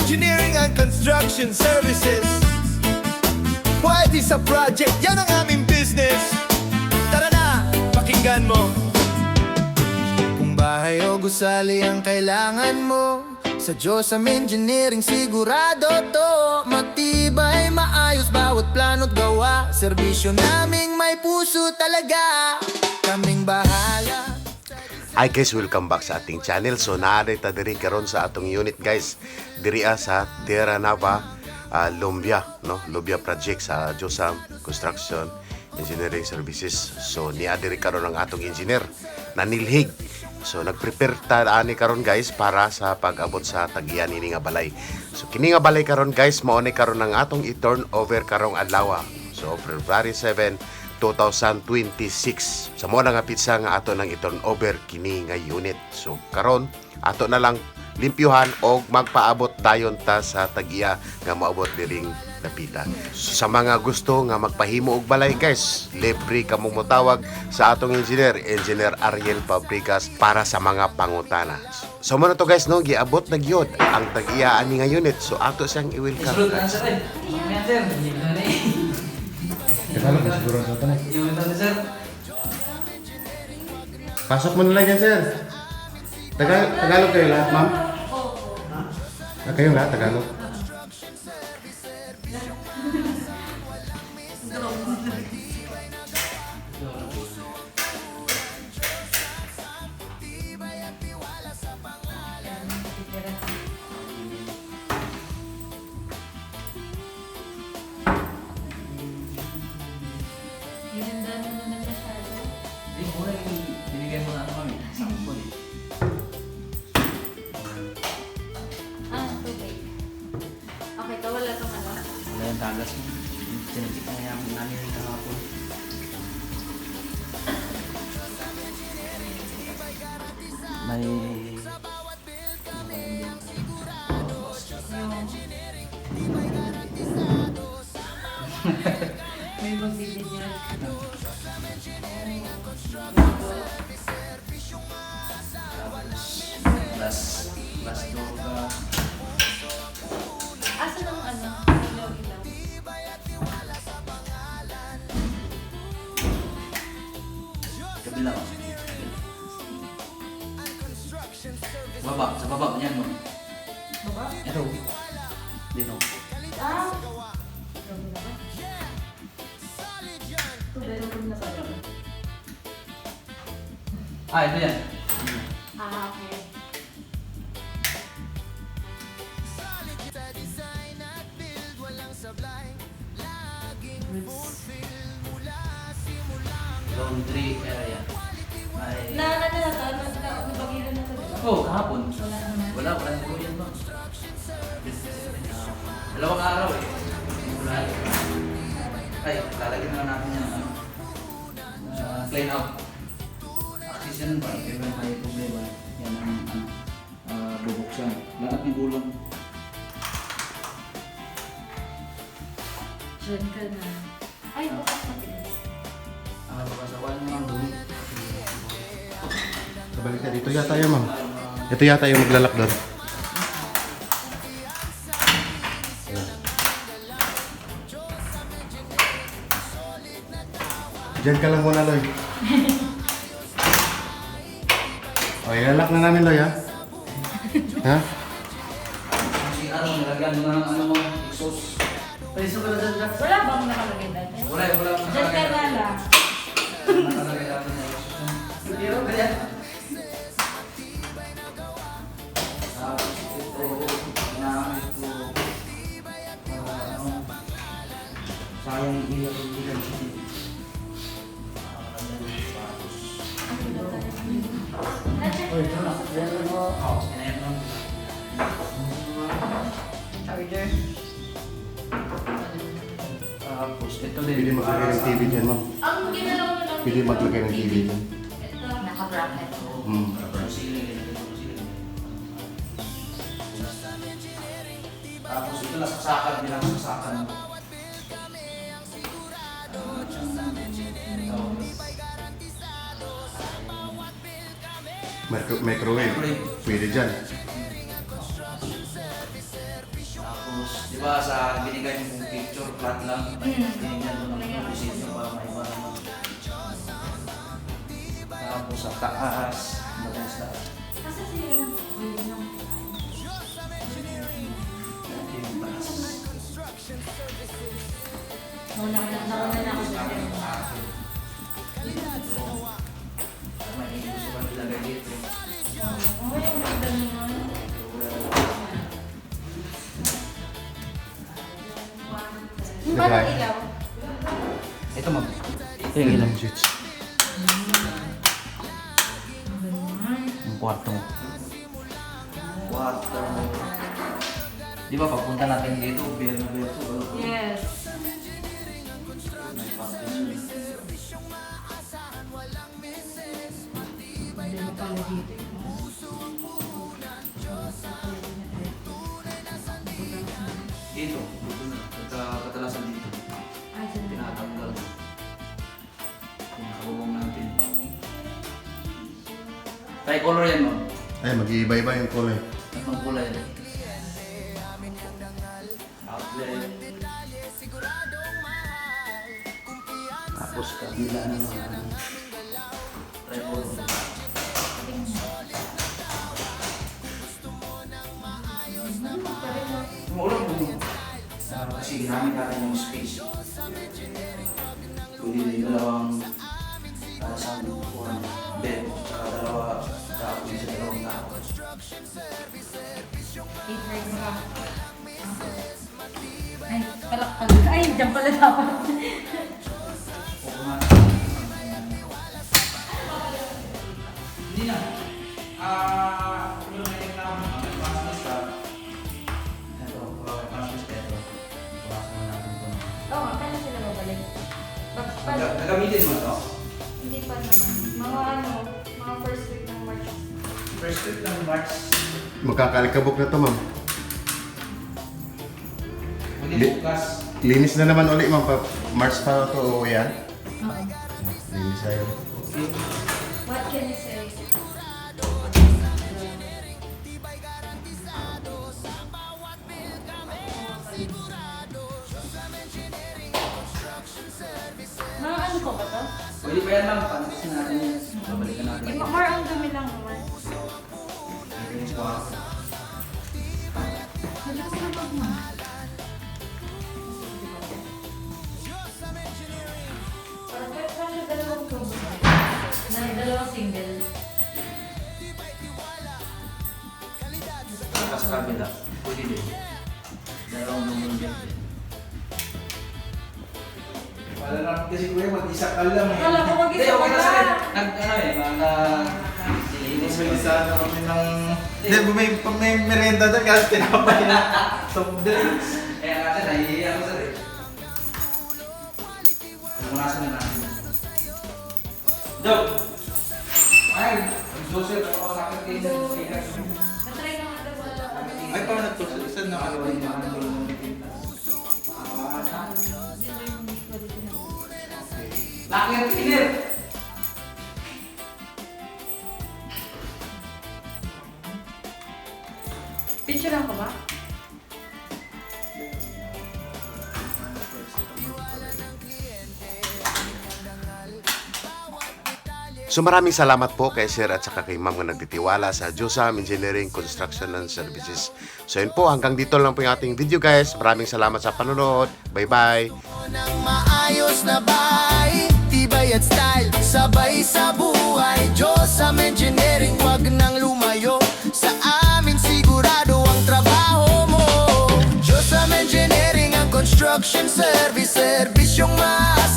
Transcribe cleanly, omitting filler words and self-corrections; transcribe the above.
Engineering and Construction Services. Pwede sa project, yan ang aming business. Tara na, pakinggan mo. Kung bahay o gusali ang kailangan mo, sa Diyos ang engineering sigurado to. Matibay, maayos bawat plano't gawa. Serbisyo naming may puso talaga. Kaming bahala. Hi guys, welcome back sa ating channel. So naaday ta diri karon sa atong unit guys. Diri sa Terra Nova, Lumbia, no? Lumbia project sa Josam Construction Engineering Services. So niya diri karon ang atong engineer na nilhig. So nagprepare ta ani karon guys para sa pag-abot sa tagian ini nga balay. So kini nga balay karon guys mao ni karon ang atong i-turnover karong adlaw. So February 7 2026. Sa mo nga pizza nga ato nang i-turnover kini nga unit. So karon ato na lang limpyuhan o magpaabot dayon ta sa tagiya nga moabot diring dapita. So, sa mga gusto nga magpahimo og balay guys, libre kamong motawag sa atong engineer Ariel Fabricas para sa mga pangutana. So mo na to guys no, giabot na gyud ang tagiya ani nga unit. So ato siyang i-welcome guys. Tagalog na siguro sa tanay. Yung ito sir. Pasok mo na lang yan, sir. Tagalog kayo lahat, ma'am? Kayo lahat, Tagalog. Yung muna yung binigay mo na ano kami. Sampol eh. Okay. Okay, to wala kang ano. Wala yung tagas mo. Sinikip na yung namin yung nakapon. May... May magbibigyan niya. Plus droga. Asa ng ano? Ilaw-ilaw. Kabila ko. Baba, sa baba mo yan mo. Baba? Ito. Dito. Ah! Grabe na ba? Ito, meron na ba? Ah, ito yan. Ah, okay. Laundry area. Ay... Ano na to? Nabagilan na to, diba? Oh, kahapon. Wala naman. Wala ko yan ba? Dalawang araw eh. Wala eh. Ay, lalagyan na lang natin yan. Clean out. Axis yan ba? Kaya may problema. Yan ang bubuksan. Lahat ng gulong. Diyan ka na. Ay, bukas na tigas. Pagkasawan mo ang gulong. So, balik ka dito yata yun, ma'am. Ito yata yung maglalak doon. Diyan ka lang muna, Loy. O, ilalak na namin, Loy, ha? Ha? Kasi nilagyan mo na ng ano mo, exhaust. Pwede ka na dyan dyan. Wala bang nakalagay natin? Wala. Diyan ka na lang. Nakalagay natin na exhaust. Pero kaya. Tapos ito, ginamit ko. Sayang ilan siya. Charger. Tapos ito din. Pwede maglagay ng TV dyan, ma'am. Ang ginalaw na lang. Pwede maglagay ng TV dyan. Ito, naka-bracket. Tapos ito nasaksakan din ang saksakan. Microwave. Pwede dyan. Diba sa binigay niyo pong picture, flat lang. Binigyan ko ng receipt niyo para may iba naman. Tapos sa taas, madalas taas. Kasi sila na. Hindi na. Yung taas. Nauna na ako dyan. May gusto ko nilagay dito. Oo, yung ganda naman. Parang ilaw. Ito ma'am. Ito yung ilang shoots. Yung kwarto mo. Kwarto mo. Di ba pagpunta natin dito, beer na beer to. Yes. May partition. Hindi mo pala dito. Dito. Kadalasan dito. Ay, saan ba? Tinatanggal. Pinakabubong natin. Tricolor yan ma'am. Ay, mag-iiba-iba yung kulay. Tatlong kulay. Outlet. Tapos kabila naman. Tricolor. Maulang po. Kasi ginamit natin yung space. Pwede din dalawang sa bed. Saka dalawa kapoy sa dalawang tao. 8 legs ka. Ay, palakpag. Ay, dyan pala dapat. Hindi na. Yung may reklamo ng passes ka. Ito, passes ka ito. Ipawasan na natin ito. Oo, kaya sila babalik. Nagamitin mo ito. Hindi pa naman. Mga first week ng March. First week ng March. Magkakalikabok na to, ma'am. Pwede bukas. Linis na naman ulit, ma'am. March pa to o yan. Oo. Linis na yun. Okay. What can you say? Mga ano ko ba to? Pwede pa yan lang. Pantasin natin yan. Babalikan natin. More ang dumi lang naman. Ito yung kwarto. Medyo ko na pag mo. Parang pwede pa siya dalawang combo. Dalawang single. Tapos sa kabila. Pwede din. Dalawang bumong din. Wala naman kasi kuya, mag-isa ka lang eh. Akala ko Hindi, mag-isa okay ka na sa akin. pa. Ano eh, mga silinis ko. Mag-isa na kami ng... Hindi, may merienda doon kasi tinapay na soft drinks. Kaya natin, nahihiya ko sa rin. Punasan na natin. Joke! Ay, Joseph, ako sa akin kayo. Natry naman daw wala. Ay, paano nagtuloy? Saan na ano yung mga Lakir cleaner! Picture lang ko ba? So maraming salamat po kay Sir at saka kay Ma'am na nagtitiwala sa Josam Engineering Construction and Services. So yun po, hanggang dito lang po yung ating video guys. Maraming salamat sa panonood. Bye-bye! Ng maayos na bahay, tibay at style, sabay sa buhay. Josam Engineering, wag nang lumayo. Sa amin sigurado ang trabaho mo. Josam Engineering, ang construction service, serbisyong maasa.